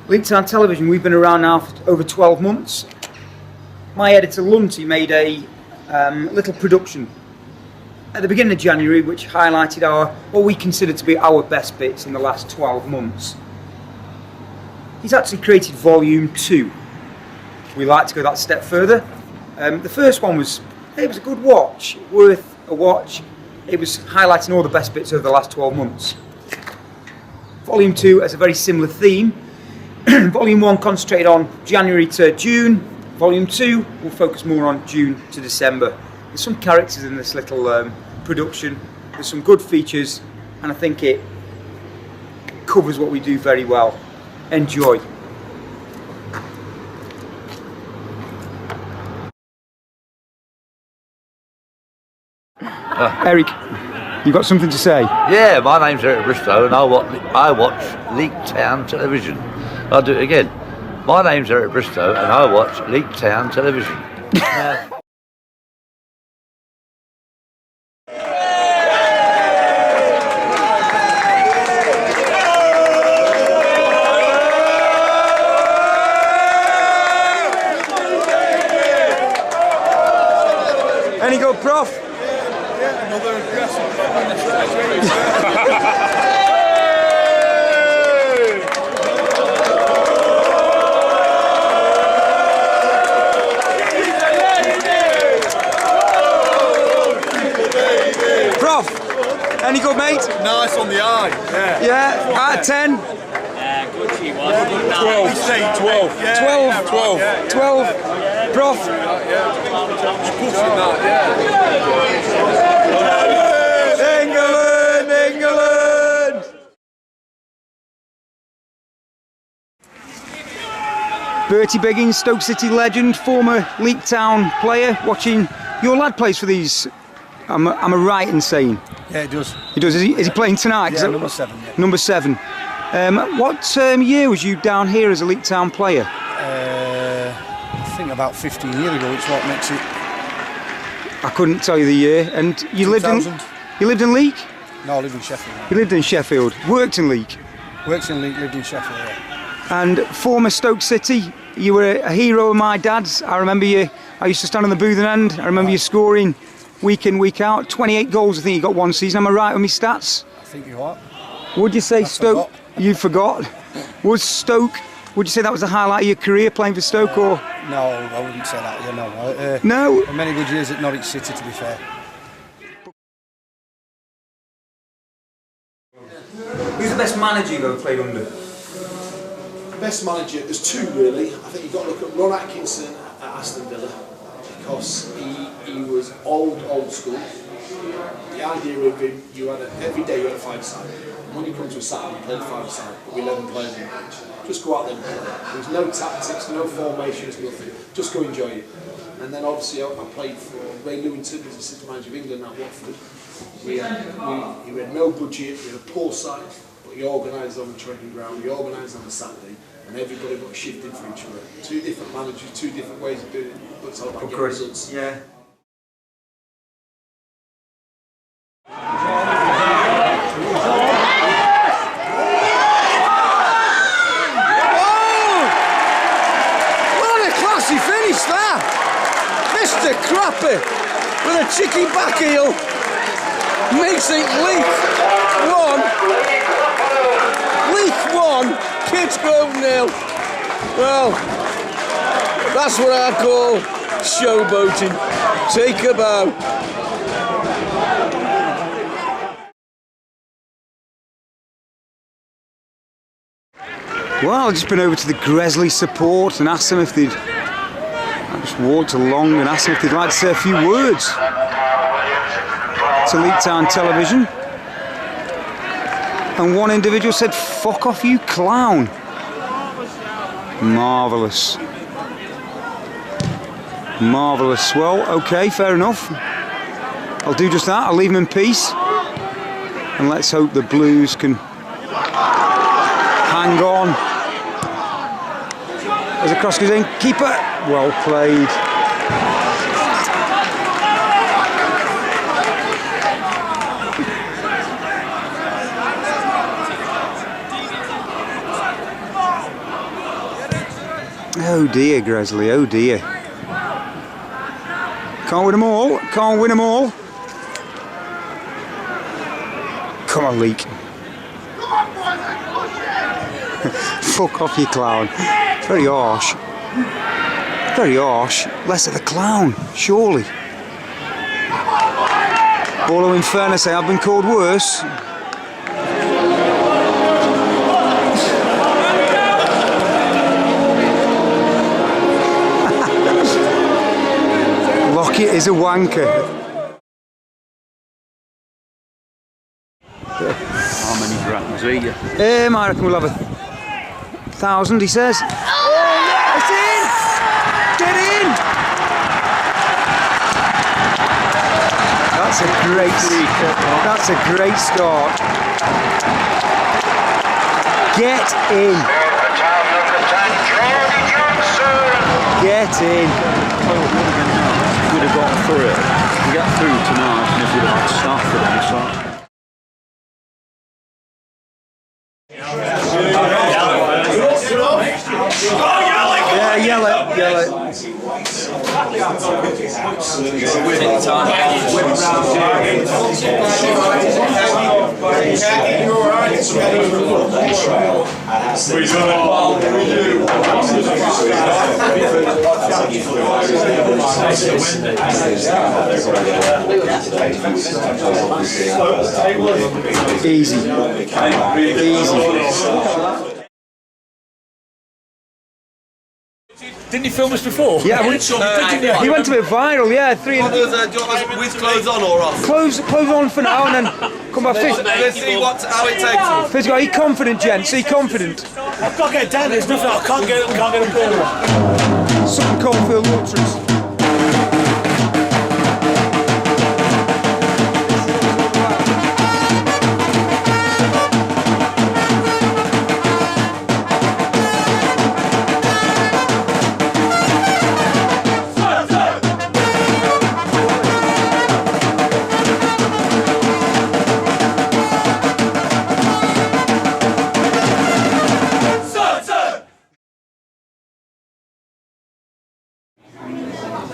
League Town Television, we've been around now for over 12 months. My editor Lunty made a little production at the beginning of January which highlighted what we consider to be our best bits in the last 12 months. He's actually created volume 2. We like to go that step further. The first one was a good watch, worth a watch. It was highlighting all the best bits over the last 12 months. Volume 2 has a very similar theme. Volume 1 concentrated on January to June. Volume 2 will focus more on June to December. There's some characters in this little production. There's some good features, and I think it covers what we do very well. Enjoy. Eric, you got something to say? Yeah, my name's Eric Bristow and I watch League Town Television. I'll do it again. My name's Eric Bristow and I watch League Town Television. Any good, Prof? Another aggressive Prof, any good, mate? nice on the eye. Yeah, out of 10? Good she was. 12. We say 12. Yeah, 12. 12. Yeah. 12. Prof? Pushing that, England! England! Bertie Biggins, Stoke City legend, former League Town player, watching your lad plays for these. Am I right in saying? Yeah, it does. He does. Is he playing tonight? Yeah, number 7. Yeah. Number 7. What year was you down here as a League Town player? I think about 15 years ago, which what makes it. I couldn't tell you the year. And you lived in. 2000. You lived in Leek? No, I live in Sheffield. You lived in Sheffield. Worked in Leek. Works in Leek, lived in Sheffield. Yeah. And former Stoke City. You were a hero of my dad's. I remember you. I used to stand on the boothing end. I remember you scoring week in, week out. 28 goals, I think you got one season. Am I right with my stats? I think you are. Would you say I Stoke? You forgot. Was Stoke? Would you say that was the highlight of your career playing for Stoke, or? No, I wouldn't say that. Yeah, no. No. Many good years at Norwich City, to be fair. Who's the best manager you've ever played under? Best manager, there's two really. I think you've got to look at Ron Atkinson at Aston Villa because he was old school. The idea of him, you had every day you had a 5-side. And when you come to a Saturday, you play the 5-side, but with 11 players in the pitch. Just go out there and play. There was no tactics, no formations, nothing. Just go enjoy it. And then obviously I played for Ray Lewington as assistant manager of England at Watford. We had no budget, we had a poor side, but he organised on the training ground, he organised on a Saturday, and everybody got shifted for each other. Two different managers, two different ways of doing it, but it's all about getting results. Yeah. Mr. Crappy with a cheeky back heel makes it Leek 1, Kids Grove 0. Well, that's what I call showboating. Take a bow. Well, I've just been over to the Gresley support and asked them if they'd. I just walked along and asked them if they'd like to say a few words to League Town Television. And one individual said, "Fuck off, you clown." Marvellous. Marvellous. Well, okay, fair enough. I'll do just that. I'll leave them in peace. And let's hope the Blues can hang on. As a cross goes in, keeper, well played. Oh dear, Gresley, oh dear. Can't win them all, can't win them all. Come on, Leek. Fuck off, you clown. Very harsh. Very harsh. Less of the clown, surely. Although in fairness, I have been called worse. Lockett is a wanker. How many grams are you? I reckon we'll have 1,000, he says. Oh, it's in! Get in! That's a great start. Get in! Get in! Would have got through it. We get through tonight, and if we'd have had staff for them, so. Yeah, yell it. Easy. Didn't you film us before? Yeah, he went a bit viral, yeah. Do you want us with clothes on or off? Clothes on for now and then come back fit. Let's see how it takes us. First guy, confident, gents, be confident. I've got to get down, there's nothing, I can't get up there. Sutton Coldfield Ultras.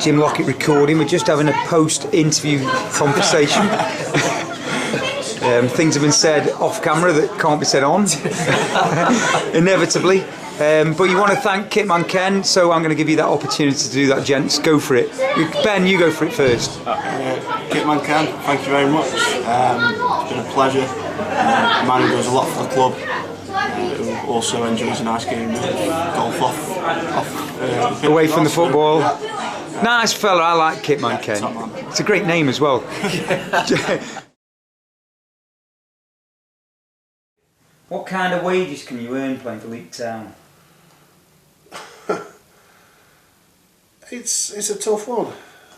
Jim Lockett recording. We're just having a post-interview conversation. Things have been said off camera that can't be said on, inevitably. But you want to thank Kitman Ken, so I'm going to give you that opportunity to do that, gents. Go for it. Ben, you go for it first. Kitman Ken, thank you very much. It's been a pleasure. A man who does a lot for the club, who also enjoys a nice game of golf off away from the football. Nice fella, I like Kitman Ken. It's a great name as well. What kind of wages can you earn playing for Leek Town? It's a tough one.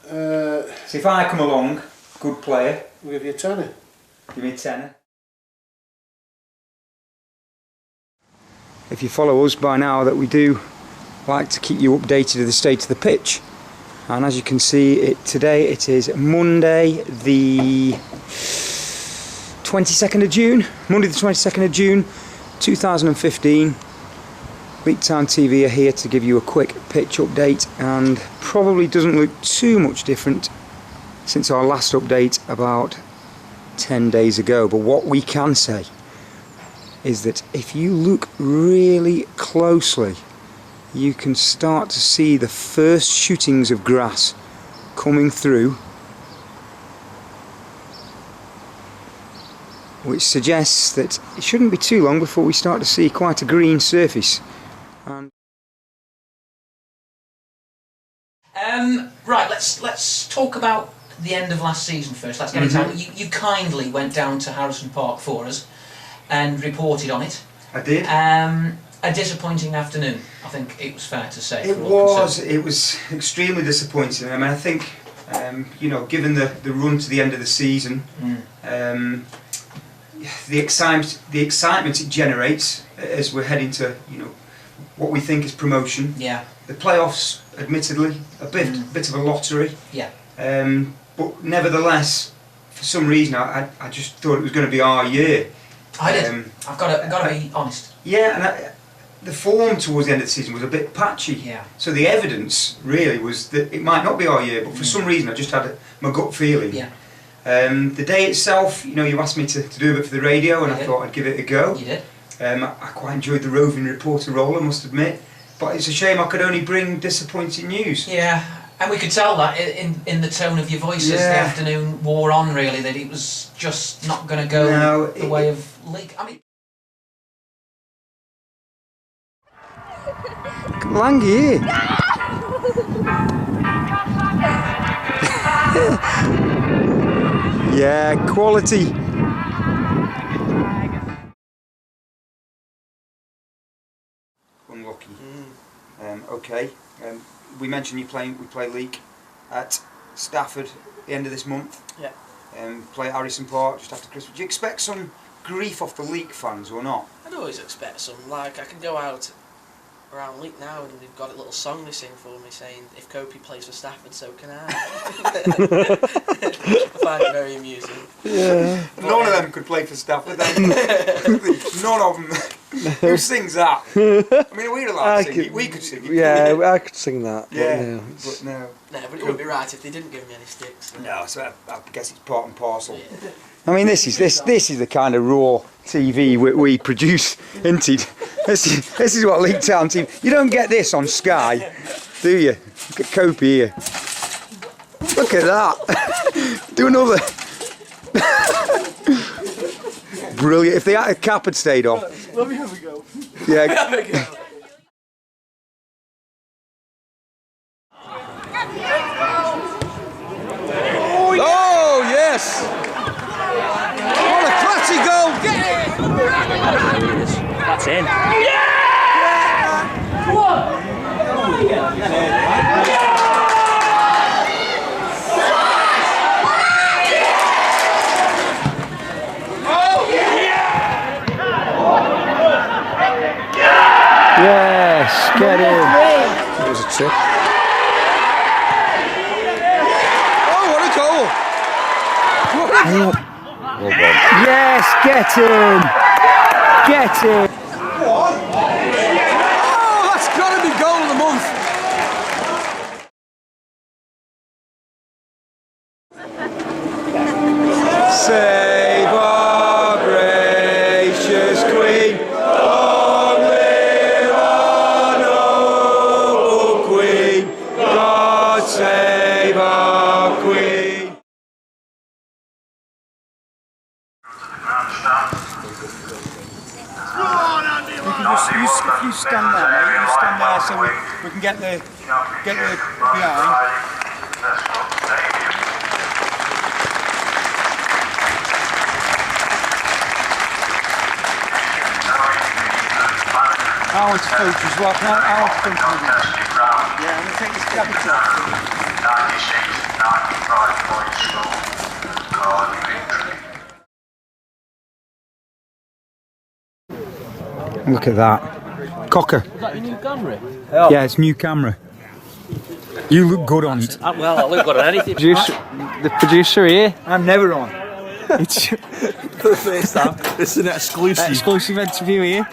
So if I come along, good player, We'll give you a tenner. give me a tenner. If you follow us by now, that we do like to keep you updated of the state of the pitch. And as you can see, today it is Monday the 22nd of June. Monday the 22nd of June 2015. Leek Town TV are here to give you a quick pitch update, and probably doesn't look too much different since our last update about 10 days ago. But what we can say is that if you look really closely, you can start to see the first shootings of grass coming through, which suggests that it shouldn't be too long before we start to see quite a green surface. And right, let's talk about the end of last season first. Let's get it out. You kindly went down to Harrison Park for us and reported on it. I did. A disappointing afternoon, I think it was fair to say. It was extremely disappointing. I mean, I think, you know, given the run to the end of the season, the excitement it generates as we're heading to, you know, what we think is promotion. Yeah. The playoffs, admittedly, a bit of a lottery. Yeah. But nevertheless, for some reason, I just thought it was going to be our year. I did. I've got to be honest. Yeah, and the form towards the end of the season was a bit patchy. Yeah. So the evidence really was that it might not be our year, but for some reason I just had my gut feeling. Yeah. The day itself, you know, you asked me to do a bit for the radio, and I thought I'd give it a go. You did. I quite enjoyed the roving reporter role, I must admit. But it's a shame I could only bring disappointing news. Yeah, and we could tell that in the tone of your voice as the afternoon wore on, really, that it was just not going to go the way of Leek. I mean, Langy here. Yeah, quality. Unlucky. Okay. We mentioned we play Leek at Stafford at the end of this month. Yeah. Play at Harrison Park just after Christmas. Do you expect some grief off the Leek fans or not? I'd always expect some. Like, I can go out around Leek now and they've got a little song they sing for me saying, if Kopi plays for Stafford, so can I. I find it very amusing. Yeah. None of them could play for Stafford. None of them. Who sings that? I mean, we're allowed to sing it. We could sing it. Yeah, I could sing that. Yeah, but no. No, but it wouldn't be right if they didn't give me any sticks. No, so I guess it's part and parcel. Yeah. I mean, this is the kind of raw TV we produce, isn't it? This is what Leek Town TV. You don't get this on Sky, do you? Look at Kopi here. Look at that. Do another. Brilliant. If the cap had stayed on. Let me have a go. Yeah. Have a go. Oh, yes! What a classy goal! Get it! That's in. Yes, get in. That was a tip. Oh, what a goal! Well done. Yes, get in. Get in. Oh, that's got to be goal of the month. Save our gracious Queen. Long live our noble Queen. God save our Queen. If you stand there, mate, you stand there so we can get the behind. I want to coach as well. I want to coach with you. Yeah, I'm going to take this capital. 96, 95 points from Cardiff victory. Look at that. Cocker. Is that your new camera? Yeah, it's new camera. You look good on it. Well, I look good on anything. The producer here. I'm never on. It's for the first time. It's an exclusive interview here.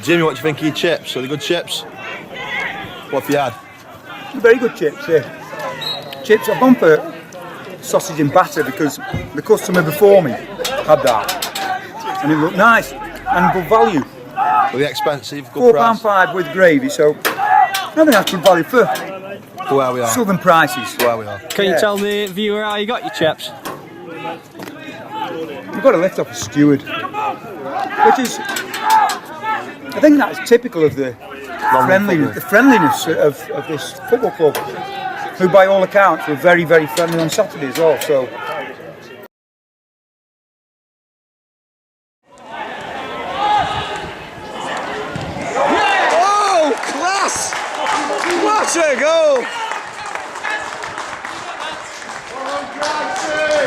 Jimmy, what do you think of your chips? Are they good chips? What have you had? Very good chips, yeah. Chips, I've gone for sausage and batter because the customer before me had that. And it looked nice and good value. Are they expensive? Good price? £4.5 with gravy, so I think that's good value for where we are. southern prices. Where we are. Can you tell the viewer how you got your chips? You've got to lift off a steward, which is, I think that's typical of the friendliness of this football club, who by all accounts were very, very friendly on Saturday as well. So. Oh, class! What a goal!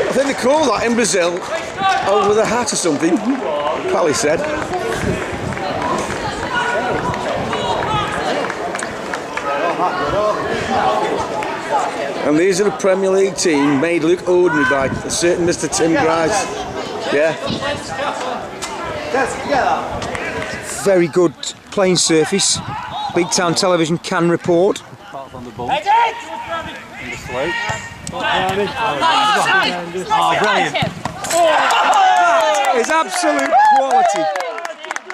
I think they call that in Brazil over the hat or something, Pally said. And these are the Premier League team made look ordinary by a certain Mr. Tim Grice. Yeah. very good playing surface. League Town Television can report. Apart from the ball. And the slope. That is absolute quality.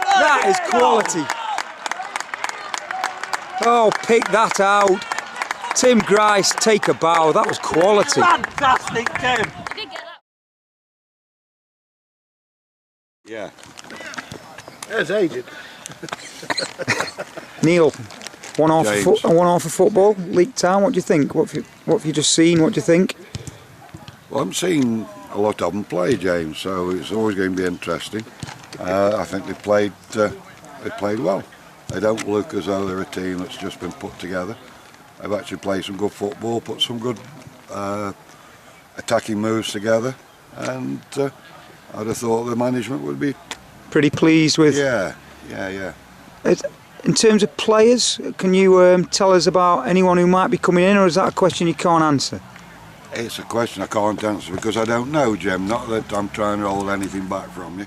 That is quality. Oh, pick that out. Tim Grice, take a bow. That was quality. Fantastic, Tim. Yeah. There's aged. Neil, one half of football, League Town. What do you think? What have you just seen? What do you think? Well, I'm seeing a lot of them play, James. So it's always going to be interesting. I think they played well. They don't look as though they're a team that's just been put together. They've actually played some good football, put some good attacking moves together, and I'd have thought the management would be pretty pleased with. Yeah. In terms of players, can you tell us about anyone who might be coming in, or is that a question you can't answer? It's a question I can't answer because I don't know, Jim. Not that I'm trying to hold anything back from you.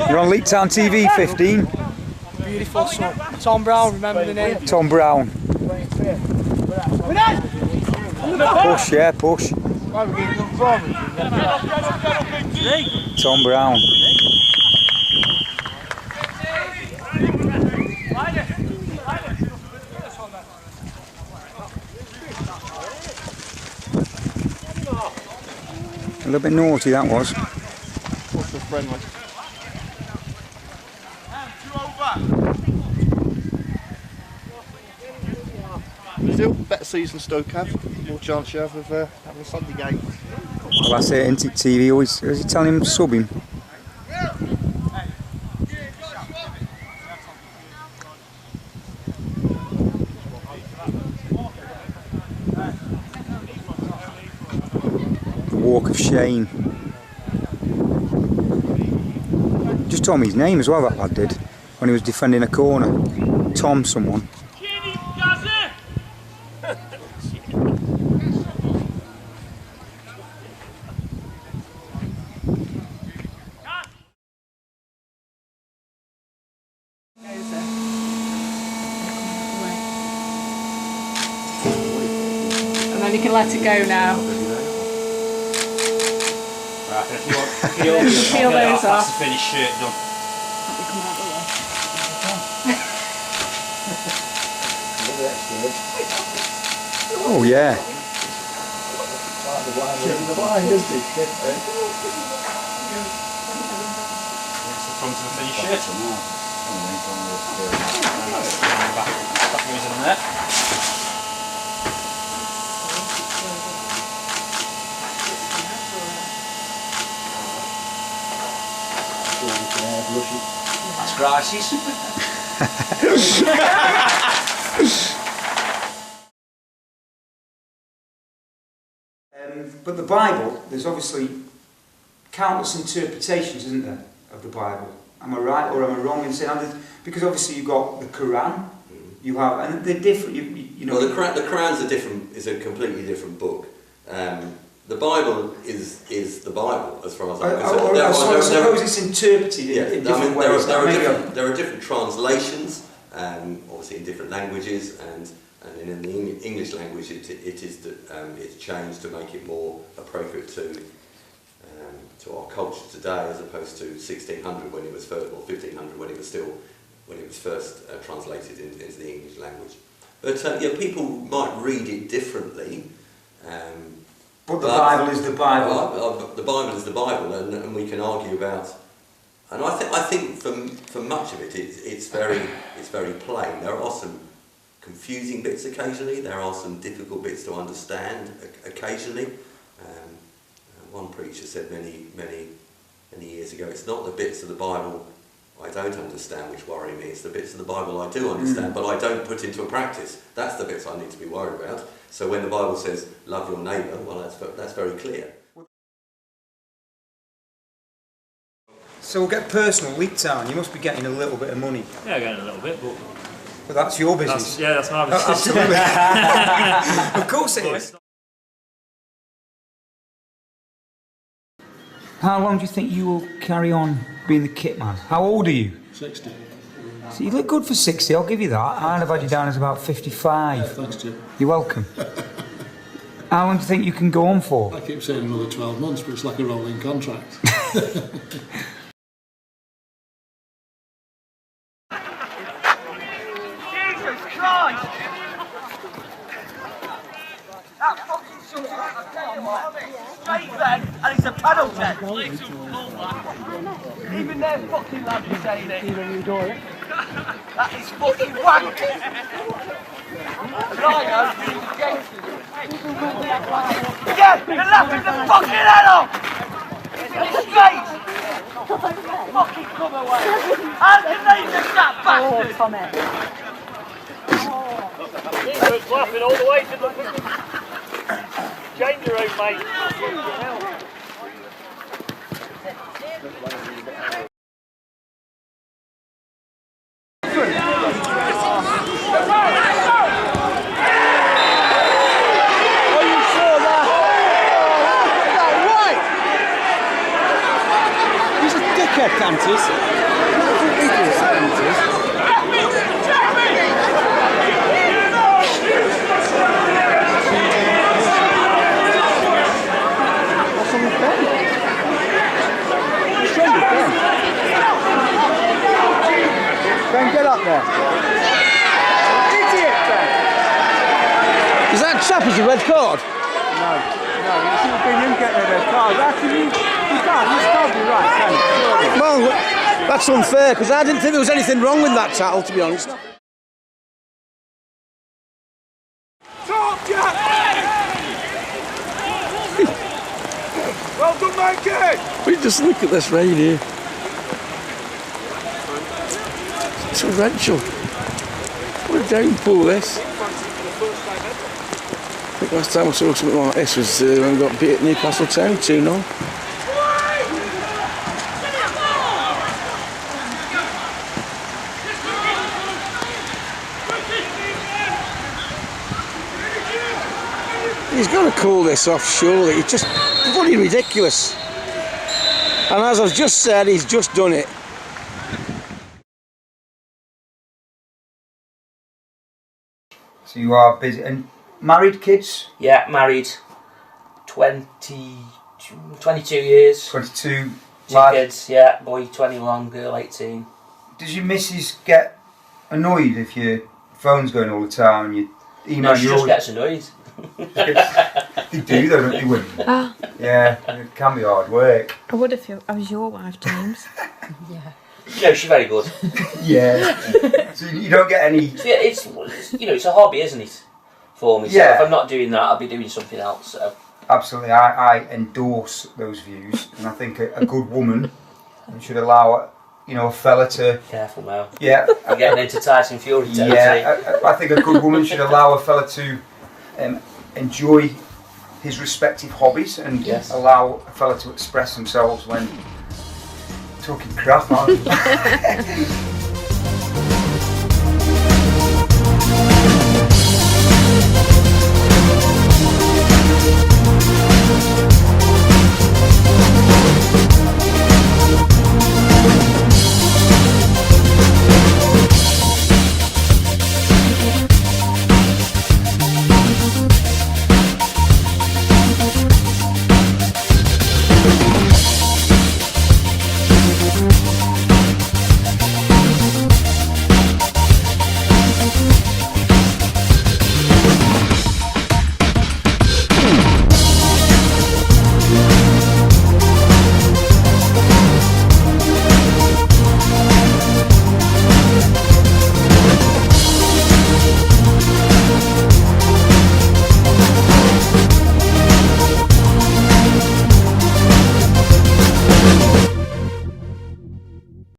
You're on League Town TV 15. Beautiful son. Tom Brown, remember the name? Tom Brown. Push, yeah, push. Tom Brown. A little bit naughty that was. Friendly. Still, better season Stoke have, more chance you have of having a Sunday game. Well, that's it, isn't it? TV always, is he telling him to sub him? The walk of shame. Just told me his name as well, that lad did, when he was defending a corner. Tom someone. And then you can let it go now. Right, if you want peel those off. That's the finished shirt done. Oh yeah. That's the front of the finished shirt. Back goes in there. That's Grice's. But the Bible, there's obviously countless interpretations, isn't there, of the Bible? Am I right or am I wrong in saying that? Because obviously you've got the Quran, you have, and they're different. You know. Well, the Quran's is a completely different book. The Bible is the Bible, as far as I'm concerned. I suppose it's interpreted in different ways. There are different translations, obviously in different languages, and in the English language it's changed to make it more appropriate to our culture today, as opposed to 1600 when it was first, or 1500 when it was first translated into the English language. But people might read it differently. But the Bible is the Bible. The Bible is the Bible, and we can argue about. And I think for much of it, it's very plain. There are some confusing bits occasionally. There are some difficult bits to understand occasionally. One preacher said many years ago, "It's not the bits of the Bible I don't understand which worry me. It's the bits of the Bible I do understand, but I don't put into practice. That's the bits I need to be worried about." So when the Bible says, "Love your neighbour," well, that's very clear. So we'll get personal. League Town, you must be getting a little bit of money. Yeah, getting a little bit, but that's your business. That's my business. Absolutely. Of course it is. How long do you think you will carry on being the kit man? How old are you? 60. So you look good for 60, I'll give you that. I'd have had you down as about 55. Thanks, Jim. You're welcome. How long do you think you can go on for? I keep saying another 12 months, but it's like a rolling contract. Jesus Christ! That fucking sums it up, I tell you what. Straight then, and it's a penalty. Even their fucking lads are saying it. That is fucking wank. Rhino being the gangsters. Yeah, you're laughing the fucking head off! Straight! Fucking come away! How can they just that bastard? He was laughing all the way to the change your own, mate. Cantis. Ben, get up there. Idiot, Ben. Is that chap as a red card? No, it should have been him getting a red card. Actually, you can't be right, can you? Well, that's unfair, because I didn't think there was anything wrong with that tackle, to be honest. Top Jack! Well done, Mikey! We just look at this rain here. It's torrential. What a downpour this. I think last time I saw something like this was when we got beat at Newcastle Town 2-0. He's got to call this off, surely. It's just bloody ridiculous. And as I've just said, he's just done it. So you are busy. And married, kids? Yeah, married. 22 years. 22. Two kids, yeah. Boy 21, girl 18. Does your missus get annoyed if your phone's going all the time and you email? No, she just gets annoyed. They do though, don't they, women? Yeah, it can be hard work. I would if I was your wife, James. Yeah. No, she's very good. Yeah. So you don't get any... It's you know, it's a hobby, isn't it? For me. So Yeah. if I'm not doing that, I'll be doing something else. So. Absolutely, I endorse those views, and I think a good woman should allow, a fella to... Careful now. Yeah. I'm getting into Tyson Fury territory. Yeah, I think a good woman should allow a fella to enjoy his respective hobbies and allow a fella to express themselves when talking crap, aren't they?